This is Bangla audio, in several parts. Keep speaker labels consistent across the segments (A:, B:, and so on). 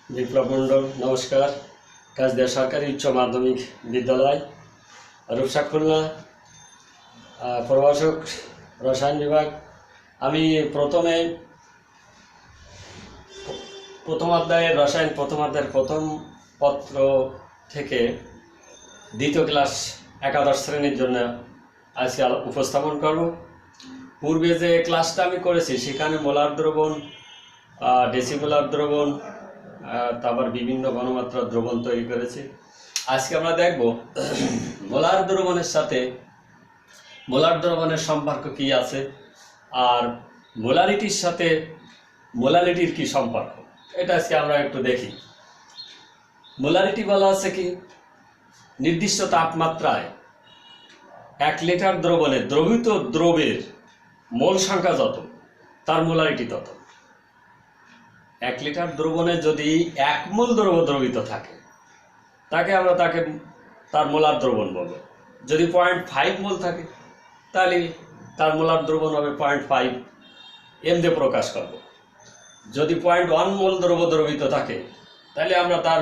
A: বিপ্লব মণ্ডল, নমস্কার। কাজদিয়া সরকারি উচ্চ মাধ্যমিক বিদ্যালয়, রূপসা, খুলনা, প্রভাষক, রসায়ন বিভাগ। আমি প্রথম অধ্যায়ের রসায়ন প্রথম অধ্যায়ের প্রথম পত্র থেকে দ্বিতীয় ক্লাস একাদশ শ্রেণীর জন্য আজকে উপস্থাপন করব। পূর্বে যে ক্লাসটা আমি করেছি সেখানে মোলার দ্রবণ, ডেসিমোলার দ্রবণ, তারপর বিভিন্ন ঘনমাত্রার দ্রবণ তৈরি করেছি। আজকে আমরা দেখব মোলার দ্রবণের সাথে মোলার দ্রবণের সম্পর্ক কি আছে, আর মোলারিটির সাথে মোলারিটির কি সম্পর্ক, এটা আজকে আমরা একটু দেখি। মোলারিটি বলা আছে কি, নির্দিষ্ট তাপমাত্রায় 1 লিটার দ্রবণে দ্রবীত দ্রবের মোল সংখ্যা যত, তার মোলারিটি তত। 1 লিটার দ্রবণে যদি 1 মোল দ্রব দ্রবীত থাকে তাকে তার মোলার দ্রবণ বলবো। যদি 0.5 মোল থাকে তাহলে তার মোলার দ্রবণ হবে 0.5 এম দিয়ে প্রকাশ করব। যদি 0.1 মোল দ্রব দ্রবীত থাকে তাহলে আমরা তার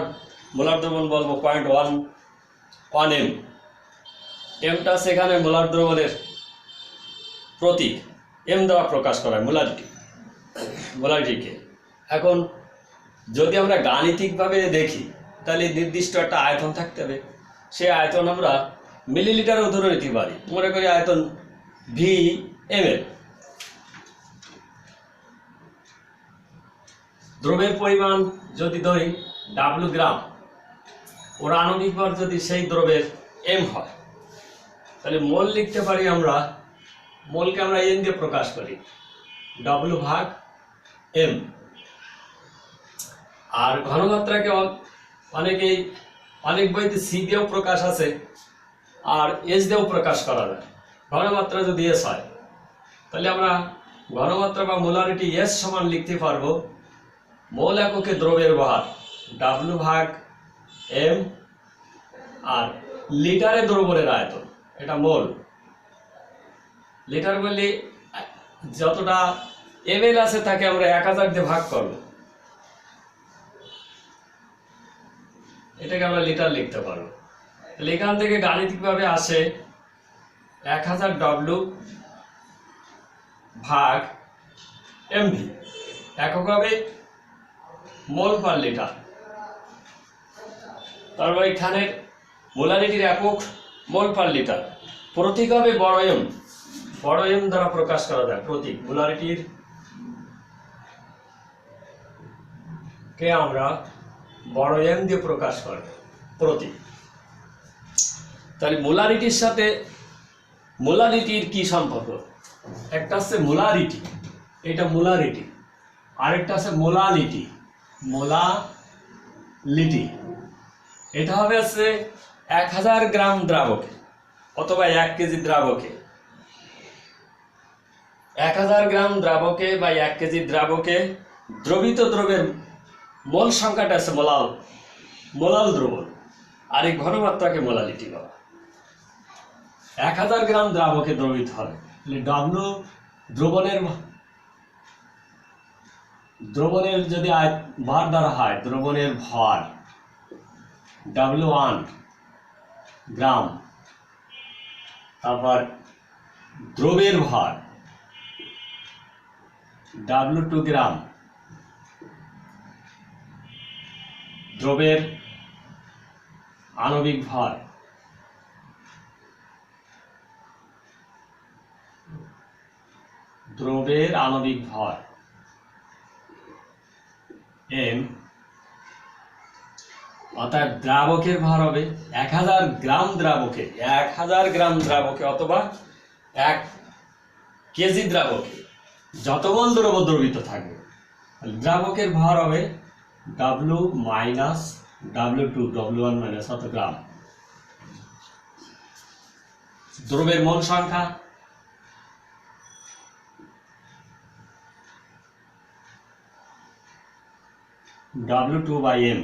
A: মোলার দ্রবণ বলবো 0.1 এম। এমটা সেখানে মোলার দ্রবণের প্রতীক, এম দ্বারা প্রকাশ করা হয় মোলারিটিকে। এখন যদি আমরা গাণিতিকভাবে দেখি তাহলে নির্দিষ্ট একটা আয়তন থাকতে হবে। সেই আয়তন আমরা মিলিলিটারেও ধরে নিতে পারি। মনে করি আয়তন VmL। দ্রবের পরিমাণ যদি ধরি W গ্রাম, ওর আণবিক ভর যদি সেই দ্রবের M হয় তাহলে মোল লিখতে পারি আমরা, মোলকে আমরা N দিয়ে প্রকাশ করি, W/M। আর ঘনমাত্রাকে অনেক বইতে C দিয়েও প্রকাশ আছে আর S দিয়েও প্রকাশ করা যায়। ঘনমাত্রা যদি S হয় তাহলে আমরা ঘনমাত্রা বা মোলারিটি S সমান লিখতে পারবো মোল এককে দ্রবের ভর W/M, আর লিটারে দ্রবণের আয়তন, এটা মোল। লিটার বললে যতটা ml আছে তাকে আমরা 1000 দিয়ে ভাগ করবো, এটাকে আমরা লিটার লিখতে পারবো। তাহলে এখান থেকে গাণিতিকভাবে আসে 1000 W/mv, একক হবে মোল পার লিটার। তারপর এখানের মোলারিটির একক মোল পার লিটার। প্রতীক হবে বড় এম, বড় এম দ্বারা প্রকাশ করা যায় প্রতীক। মোলারিটির কে আমরা বড় এম দিয়ে প্রকাশ করব প্রতীক। তাহলে মোলারিটির সাথে মোলারিটির কি সম্পর্ক? একটা আছে মোলারিটি, এটা মোলারিটি, আরেকটা আছে মোলালিটি। মোলালিটি এটা হবে আছে 1000 গ্রাম দ্রাবকে অথবা 1 কেজি দ্রাবকে। 1000 গ্রাম দ্রাবকে বা 1 কেজি দ্রাবকে দ্রবীত দ্রবের মোল সংখ্যাটা আছে মোলাল দ্রবণ, আর এই ঘনমাত্রাকে মোলালিটি বলা। 1000 গ্রাম দ্রাবকে দ্রবীত হবে W দ্রবণের যদি ভর ধরা হয়, দ্রবণের ভর W1 গ্রাম, তারপর দ্রবের ভর W2 গ্রাম, দ্রবের আণবিক ভর M, অর্থাৎ দ্রাবকের ভর হবে 1000 গ্রাম দ্রাবকে, 1000 গ্রাম দ্রাবকে অথবা 1 কেজি দ্রাবকে যত মোল দ্রব দ্রবীত থাকবে দ্রাবকের ভর হবে W-W2, অত গ্রাম। দ্রবের মোল সংখ্যা W2/M,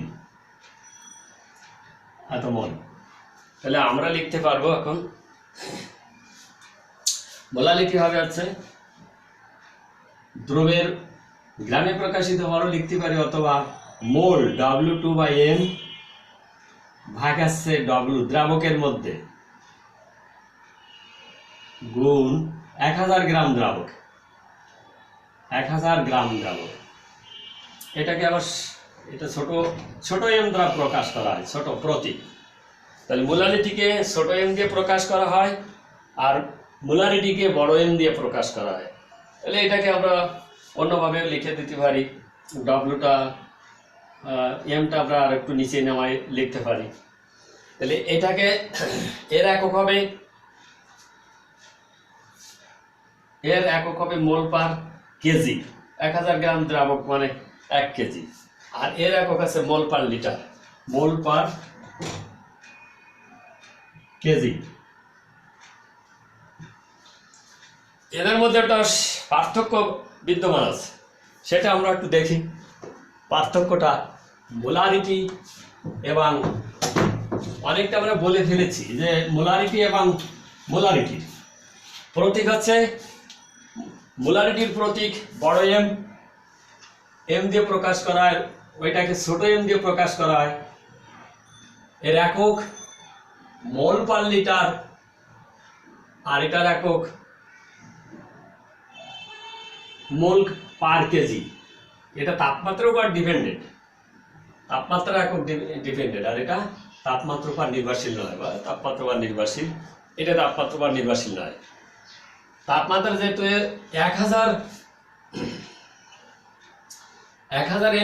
A: এত মোল। তাহলে আমরা লিখতে পারবো এখন মোলালিটি হবে হচ্ছে দ্রবের গ্রামে প্রকাশিত হরও লিখতে পারি অথবা মোল W2/M ভাগাচ্ছে W দ্রাবকের মধ্যে গুণ 1000 গ্রাম দ্রাবক, 1000 গ্রাম দ্রাবক। এটাকে আবার এটা ছোট এম দ্বারা প্রকাশ করা হয়, ছোট প্রতীক। তাহলে মোলারিটিকে ছোট এম দিয়ে প্রকাশ করা হয় আর মোলারিটিকে বড় এম দিয়ে প্রকাশ করা হয়। তাহলে এটাকে আমরা অন্যভাবে লিখে দিতে পারি, ডব্লুটা এমটা আমরা আর একটু নিচে নামায় লিখতে পারি। তাহলে এটাকে এর একক হবে মোল পার কেজি। 1000 গ্রাম দ্রাবক মানে 1 কেজি। আর এর একক আছে মোল পার লিটার, মোল পার কেজি। এদের মধ্যে একটা পার্থক্য বিদ্যমান আছে, সেটা আমরা একটু দেখি। পার্থক্যটা মোলারিটি এবং অনেকটা আমরা বলে ফেলেছি যে মোলারিটি এবং মোলারিটির প্রতীক হচ্ছে, মোলারিটির প্রতীক বড় এম, এম দিয়ে প্রকাশ করা হয়, ওইটাকে ছোট এম দিয়ে প্রকাশ করা হয়। এর একক মোল পার লিটার আর এটার একক মোল পার কেজি। এটা তাপমাত্রার উপর ডিপেন্ডেন্ট, তাপমাত্রা একক ডিপেন্ডেন্ট, আর এটা তাপমাত্রার উপর নির্ভরশীল নয়, বা তাপমাত্রার উপর নির্ভরশীল, এটা তাপমাত্রার উপর নির্ভরশীল নয়। তাপমাত্রা যেহেতু 1000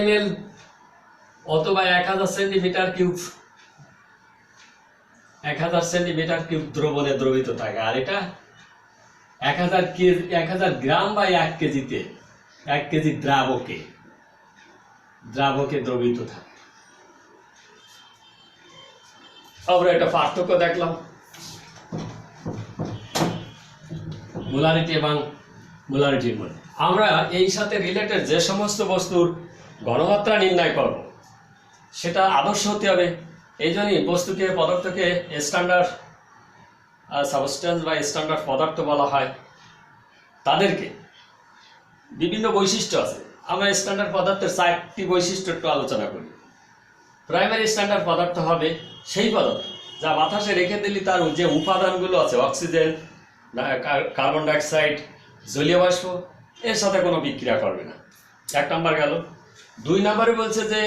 A: ml অথবা 1000 সেন্টিমিটার কিউব, 1000 সেন্টিমিটার কিউব দ্রবণে দ্রবীত থাকে, আর এটা 1000 গ্রাম বা 1 কেজিতে, 1 কেজি দ্রাবকে দ্রবীত থাকে। আমরা একটা পার্থক্য দেখলাম মোলারিটি এবং মোলারিটির মধ্যে। আমরা এই সাথে রিলেটেড যে সমস্ত বস্তুর ঘনমাত্রা নির্ণয় করব সেটা আদর্শ হতে হবে। এই জন্যই বস্তুকে, পদার্থকে স্ট্যান্ডার্ড সাবস্টেন্স বা স্ট্যান্ডার্ড পদার্থ বলা হয়। তাদেরকে বিভিন্ন বৈশিষ্ট্য আছে। আমরা স্ট্যান্ডার্ড পদার্থের 4টি বৈশিষ্ট্য একটু আলোচনা করি। প্রাইমারি স্ট্যান্ডার্ড পদার্থ হবে সেই পদার্থ যা বাতাসে রেখে দিলে তার যে উপাদানগুলো আছে, অক্সিজেন, কার্বন ডাইঅক্সাইড, জলীয় বাষ্প, এর সাথে কোনো বিক্রিয়া করবে না। 1 নাম্বার গেল। 2 নাম্বারে বলছে যে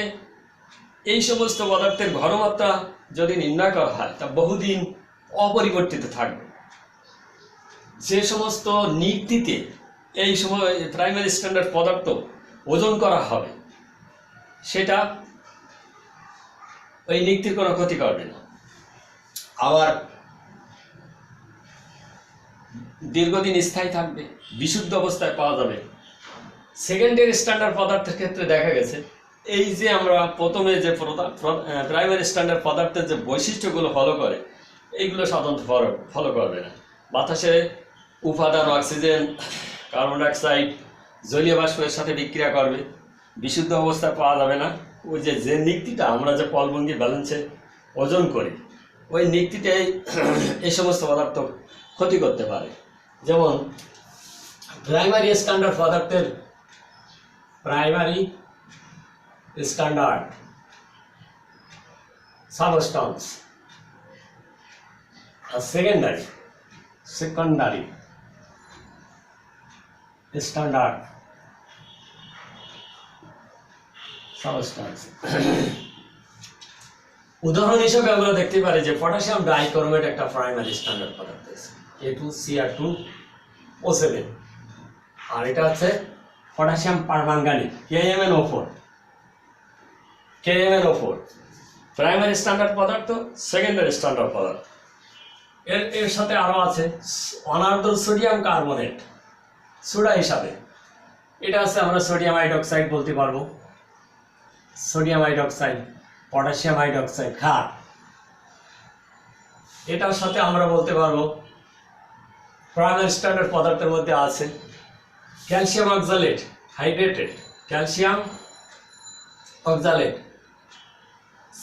A: এই সমস্ত পদার্থের ঘনমাত্রা যদি নির্ণয় করা হয় তা বহুদিন অপরিবর্তিত থাকবে। যে সমস্ত নীতিতে এই সময় প্রাইমারি স্ট্যান্ডার্ড পদার্থ ওজন করা হবে সেটা ওই নীতির কোনো ক্ষতি করবে না, আবার দীর্ঘদিন স্থায়ী থাকবে, বিশুদ্ধ অবস্থায় পাওয়া যাবে। সেকেন্ডারি স্ট্যান্ডার্ড পদার্থের ক্ষেত্রে দেখা গেছে এই যে আমরা প্রথমে যে প্রাইমারি স্ট্যান্ডার্ড পদার্থের যে বৈশিষ্ট্যগুলো ফলো করে, এইগুলো সাধারণত ফলো করবে না। বাতাসে উপাদান অক্সিজেন, কার্বন ডাইঅক্সাইড, জলীয় বাষ্পের সাথে বিক্রিয়া করবে, বিশুদ্ধ অবস্থায় পাওয়া যাবে না। ওই যে নীতিটা আমরা যে পলভঙ্গি ব্যালেন্সে ওজন করি, ওই নীতিটাই এই সমস্ত পদার্থ ক্ষতি করতে পারে। যেমন প্রাইমারি স্ট্যান্ডার্ড পদার্থের প্রাইমারি স্ট্যান্ডার্ড সাবস্টেন্স আর সেকেন্ডারি স্ট্যান্ডার্ড সাবস্টেন্স। উদাহরণ হিসেবে আমরা দেখতে পারি যে পটাশিয়াম ডাইক্রোমেট একটা প্রাইমারি স্ট্যান্ডার্ড পদার্থ, A2Cr2O7, আর এটা হচ্ছে potassium permanganate KMnO4, primary standard পদার্থ, সেকেন্ডারি স্ট্যান্ডার্ড পদার্থ। এর সাথে আরো আছে অনার্দ্র সোডিয়াম কার্বনেট, সোডা হিসাবে। এটা আছে আমরা সোডিয়াম হাইড্রোক্সাইড বলতে পারবো, সোডিয়াম হাইড্রোক্সাইড, পটাশিয়াম হাইড্রোক্সাইড ক্ষার। এটার সাথে আমরা বলতে পারবো প্রাইমারি স্ট্যান্ডার্ড পদার্থের মধ্যে আছে calcium oxalate, hydrated calcium oxalate,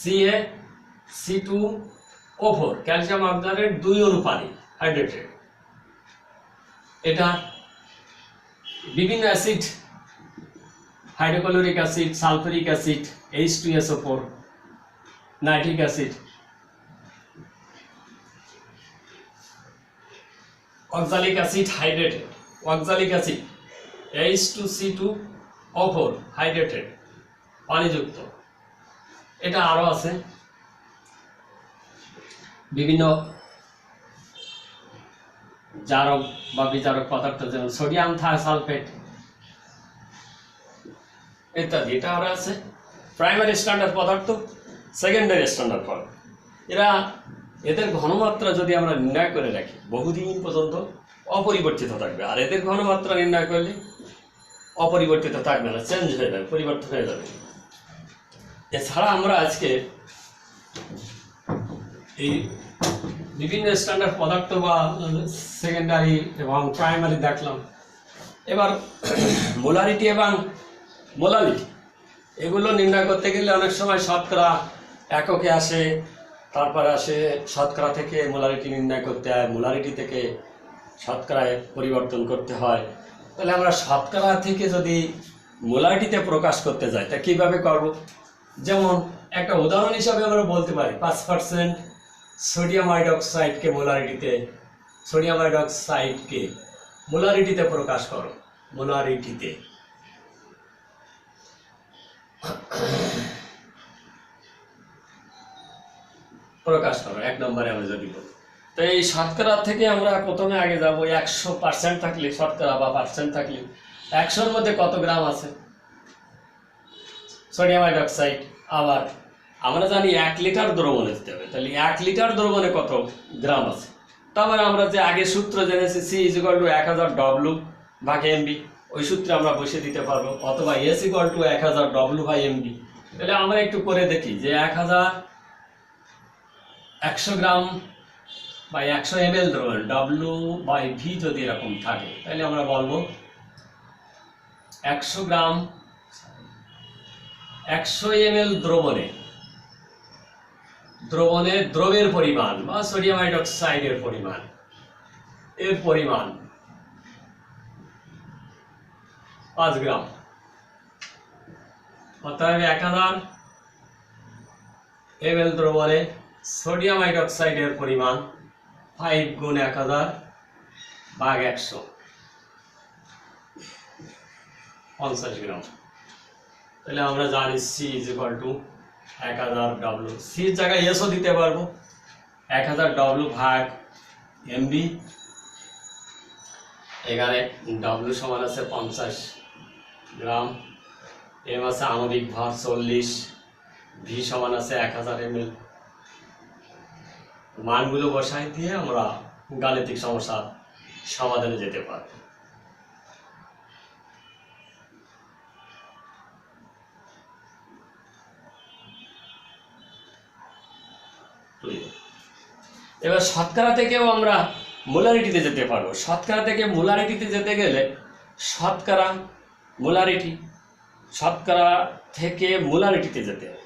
A: CaC2O4, calcium oxalate 2 অনুপানি, হাইড্রেটেড। এটা বিভিন্ন acid hydrochloric acid, sulphuric acid, H2SO4, nitric acid, oxalic acid hydrated, oxalic acid H2C2O4 hydrated, পানিযুক্ত। এটা আরো আছে বিভিন্ন জারক বা বিজারক পদার্থ, যেমন সোডিয়াম থায়োসালফেট ইত্যাদি। এটা আরো আছে প্রাইমারি স্ট্যান্ডার্ড পদার্থ, সেকেন্ডারি স্ট্যান্ডার্ড পদার্থ। এদের ঘনমাত্রা যদি আমরা নির্ণয় করে রাখি বহুদিন পর্যন্ত অপরিবর্তিত থাকবে, আর এদের ঘনমাত্রা নির্ণয় করলে অপরিবর্তিত থাকবে না, চেঞ্জ হয়ে যাবে, পরিবর্তন হয়ে যাবে। এছাড়া আমরা আজকে এই বিভিন্ন স্ট্যান্ডার্ড পদার্থ বা সেকেন্ডারি এবং প্রাইমারি দেখলাম। এবার মোলারিটি এবং মোলালিটি এগুলো নির্ণয় করতে গেলে অনেক সময় শতকরা এককে আসে, তারপরে আসে শতকরা থেকে মোলারিটি নির্ণয় করতে হয়, মোলারিটি থেকে শতকরায় পরিবর্তন করতে হয়। তাহলে আমরা শতকরা থেকে যদি মোলারিটিতে প্রকাশ করতে যাই তা কীভাবে করব? যেমন একটা উদাহরণ হিসাবে আমরা বলতে পারি 5% সোডিয়াম হাইড্রোক্সাইডকে মোলারিটিতে প্রকাশ করো, মোলারিটিতে প্রকাশ করো 1 নম্বরে আমরা যদি বলি। তো এই শতকরা থেকে আমরা প্রথমে আগে যাব 100% থাকলে, শতকরা বা পার্সেন্ট থাকলে 100-র মধ্যে কত গ্রাম আছে সোডিয়াম হাইড্রোক্সাইড। আবার আমরা জানি 1 লিটার দ্রবণে দিতে হবে, তাহলে 1 লিটার দ্রবণে কত গ্রাম আছে। তারপরে আমরা যে আগে সূত্র জেনেছি C=1000W/mb, ওই সূত্রে আমরা বসে দিতে পারবো, অথবা S=1000W/mb। তাহলে আমরা একটু করে দেখি যে 100 গ্রাম বা 100 ml দ্রবণ W/V যদি এরকম থাকে, তাহলে আমরা বলবো 100 গ্রাম 100 ml দ্রবের পরিমাণ বা সোডিয়াম হাইড্রোক্সাইডের পরিমাণ, এর পরিমাণ 5 গ্রাম। অতএব 1000 ml দ্রবণে সোডিয়াম হাইড্রোক্সাইডের পরিমাণ 5 × 1000/100, 50 গ্রাম। তাহলে আমরা জানি C=1000W, সির জায়গায় এসও দিতে পারবো, 1000W/mb। এখানে W সমান আছে 50 গ্রাম, এম আছে আণবিক ভর 40, V সমান আছে 1000 ml। মানগুলো বসাই দিয়ে আমরা গাণিতিক সমস্যা সমাধানে যেতে পারি। এবার শতকরা থেকেও আমরা মোলারিটিতে যেতে পারবো। শতকরা থেকে মোলারিটিতে যেতে গেলে শতকরা থেকে মোলারিটিতে যেতে হবে।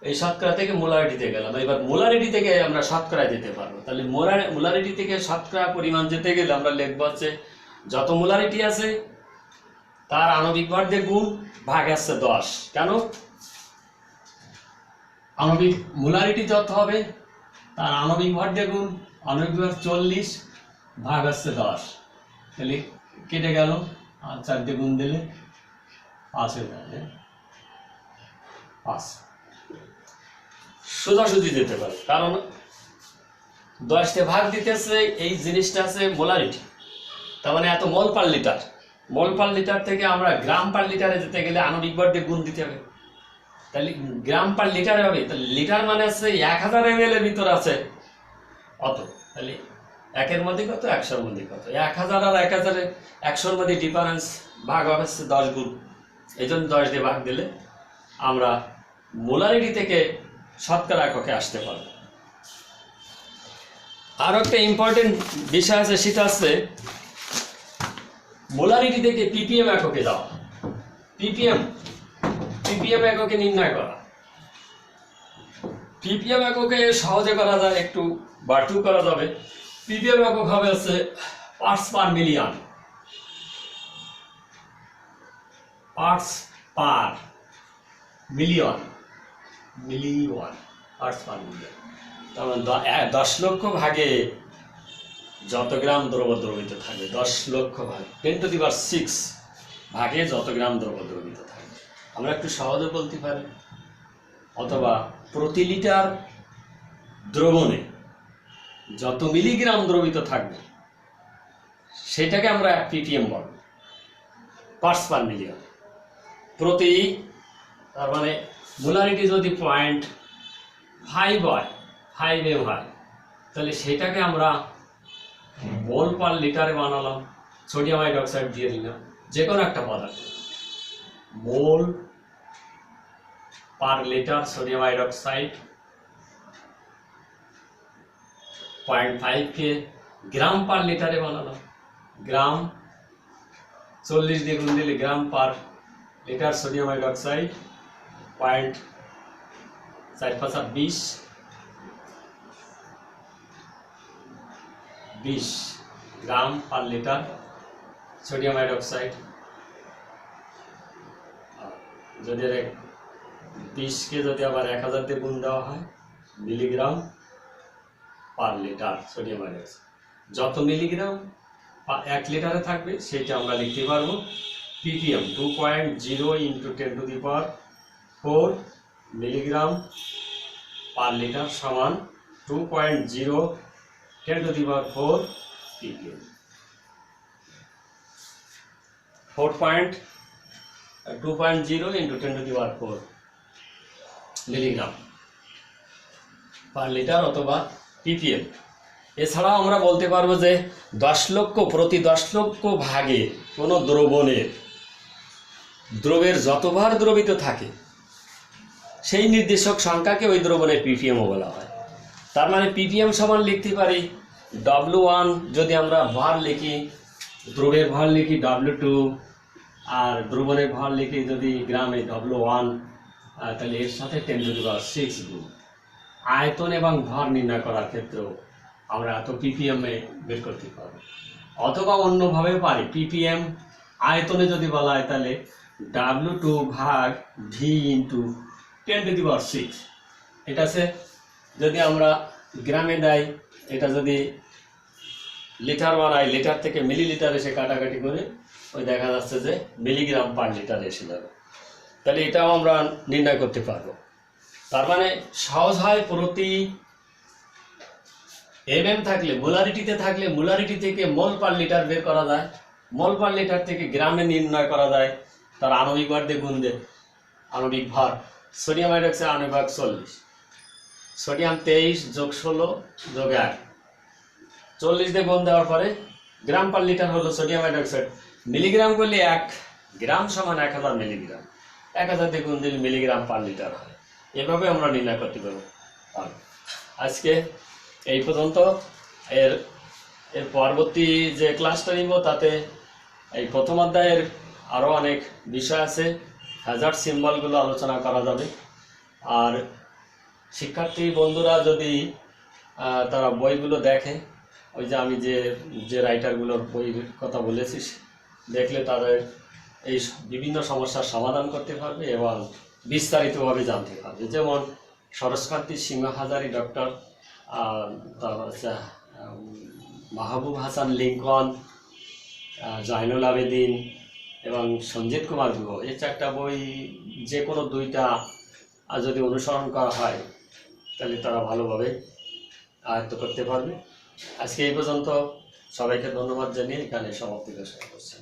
A: এই শতকরা থেকে মোলারিটিতে গেলাম, এবার মোলারিটি থেকে আমরা শতকরায় যেতে পারবো। তাহলে মোলারিটি থেকে শতকরা পরিমাণ যেতে গেলে আমরা লিখবো হচ্ছে যত মোলারিটি আছে তার আণবিক ভর দিয়ে গুণ, ভাগ আছে 10। কেন? আণবিক মোলারিটি যত হবে তার আণবিক ভর দিয়ে গুণ, আণবিক ভর 40 ভাগ আছে 10। তাহলে কেটে গেল, আর 4 দিয়ে গুণ দিলে 5 হয়ে যাবে, 5 সোজাসুজি যেতে পারে, কারণ 10 দিয়ে ভাগ দিতেছে এই জিনিসটা আছে মোলারিটি, তার মানে এত মোল পার লিটার। মোল পার লিটার থেকে আমরা গ্রাম পার লিটারে যেতে গেলে আণবিক ভর দিয়ে গুণ দিতে হবে, তাহলে গ্রাম পার লিটারে হবে। তাহলে লিটার মানে আছে 1000 ml এর ভিতর আছে অত, তাহলে 1-এর মধ্যে কত, 100-র মধ্যে কত, 1000 আর 100-এর মধ্যে ডিফারেন্স, ভাগ হবে 10 গুণ। এই জন্য 10 দিয়ে ভাগ দিলে আমরা মোলারিটি থেকে শতকরা এককে আসতে পারবো। আরো একটা ইম্পর্টেন্ট বিষয় আছে, সেটা আছে মোলারিটি থেকে ppm এককে যাওয়া। ppm এককে নির্ণয় করা। ppm এককে সহজে করা যায়, একটু বাটু করা যাবে। ppm একক হবে হচ্ছে parts per million, parts per million, parts per million. তার মানে 10 লক্ষ ভাগে যত গ্রাম দ্রব্য দ্রবীত থাকবে, 10 লক্ষ ভাগ 10⁶ ভাগে যত গ্রাম দ্রব্য দ্রবীত থাকবে, আমরা একটু সহজে বলতে পারি। অথবা প্রতি লিটার দ্রবণে যত মিলিগ্রাম দ্রবীত থাকবে সেটাকে আমরা ppm বলব, পার্টস পার মিলিয়ন। প্রতি, তার মানে মোলারিটি যদি 0.5 হয়, 5m হয়, তাহলে সেটাকে আমরা মোল পার লিটারে বানালাম, সোডিয়াম হাইড্রোক্সাইড দিয়ে দিলাম, যে কোনো একটা পদার্থ মোল পার লিটার সোডিয়াম হাইড্রোক্সাইড 0.5 কে গ্রাম পার লিটারে বানালাম, গ্রাম 40 দিয়ে গুণ দিলে গ্রাম পার লিটার সোডিয়াম হাইড্রোক্সাইড 0.4 20 গ্রাম পার লিটার সোডিয়াম হাইড্রোক্সাইড। যদি 20 কে যদি আবার 1000 দিয়ে গুণ দেওয়া হয়, milligram per litre sodium hydroxide. যত মিলিগ্রাম 1 লিটারে থাকবে সেটা আমরা লিখতে পারবো ppm, 2.0 × 10⁴ মিলিগ্রাম পার লিটার সমান 2.0 × 10⁴ ppm, 2.0 × 10⁴ মিলিগ্রাম পার লিটার অথবা ppm। এছাড়াও আমরা বলতে পারবো যে 10 লক্ষ, প্রতি 10 লক্ষ ভাগে কোনো দ্রবের যতবার দ্রবিত থাকে সেই নির্দেশক সংখ্যাকে ওই দ্রবণের ppmও বলা হয়। তার মানে ppm সমান লিখতে পারি W1, যদি আমরা ভর লিখি, দ্রবের ভর লিখি W2, আর দ্রবণের ভর লিখি যদি গ্রামে W1, তাহলে এর সাথে 10⁶ গুণ। আয়তন এবং ভর নির্ণয় করার ক্ষেত্রেও আমরা এত ppm এ বের করতে পারবো। অথবা অন্যভাবে পারি, ppm আয়তনে যদি বলা হয় তাহলে W2 ভাগ V × 10⁶। এটা আছে যদি আমরা গ্রামে দেয়, এটা যদি লিটার বানাই, লিটার থেকে মিলিলিটার এসে কাটাকাটি করে ওই দেখা যাচ্ছে যে মিলিগ্রাম পার লিটার এসে যাবে, তাহলে এটাও আমরা নির্ণয় করতে পারবো। তার মানে সহজ হয়, প্রতি mm থাকলে, মোলারিটিতে থাকলে মোলারিটি থেকে মোল পার লিটার বের করা যায়, মোল পার লিটার থেকে গ্রামে নির্ণয় করা যায় তার আণবিক ভর দিয়ে গুণ দিয়ে। আণবিক ভর সোডিয়াম হাইড্রোক্সাইড আণবিক ভর 40, সোডিয়াম 23 + 16 + 1, 40 দিয়ে গুণ দেওয়ার পরে গ্রাম পার লিটার হলো সোডিয়াম হাইড্রোক্সাইড। মিলিগ্রাম করলে 1 গ্রাম সমান 1000 মিলিগ্রাম, 1000 দিয়ে গুণ দিলে মিলিগ্রাম পার লিটার হয়। এভাবে আমরা নির্ণয় করতে পারবো। আজকে এই পর্যন্ত। এর পরবর্তী যে ক্লাসটা নিব তাতে এই প্রথম অধ্যায়ের আরও অনেক বিষয় আছে, হ্যাজার্ড সিম্বলগুলো আলোচনা করা যাবে। আর শিক্ষার্থী বন্ধুরা যদি তারা বইগুলো দেখে, ওই যে আমি যে রাইটারগুলোর বইয়ের কথা বলেছি, দেখলে তাদের এই বিভিন্ন সমস্যার সমাধান করতে পারবে এবং বিস্তারিতভাবে জানতে পারবে। যেমন সরস্বতী সিংহ হাজারি, ডক্টর তারপর হচ্ছে মাহবুব হাসান লিঙ্কন, জয়নুল আবেদিন এবং সঞ্জিত কুমার গুহ, এই 4টা বই যে কোনো 2টা যদি অনুসরণ করা হয় তাহলে তারা ভালোভাবে আয়ত্ত করতে পারবে। আজকে এই পর্যন্ত, সবাইকে ধন্যবাদ জানিয়ে এখানে সমাপ্তি ঘোষণা করছি।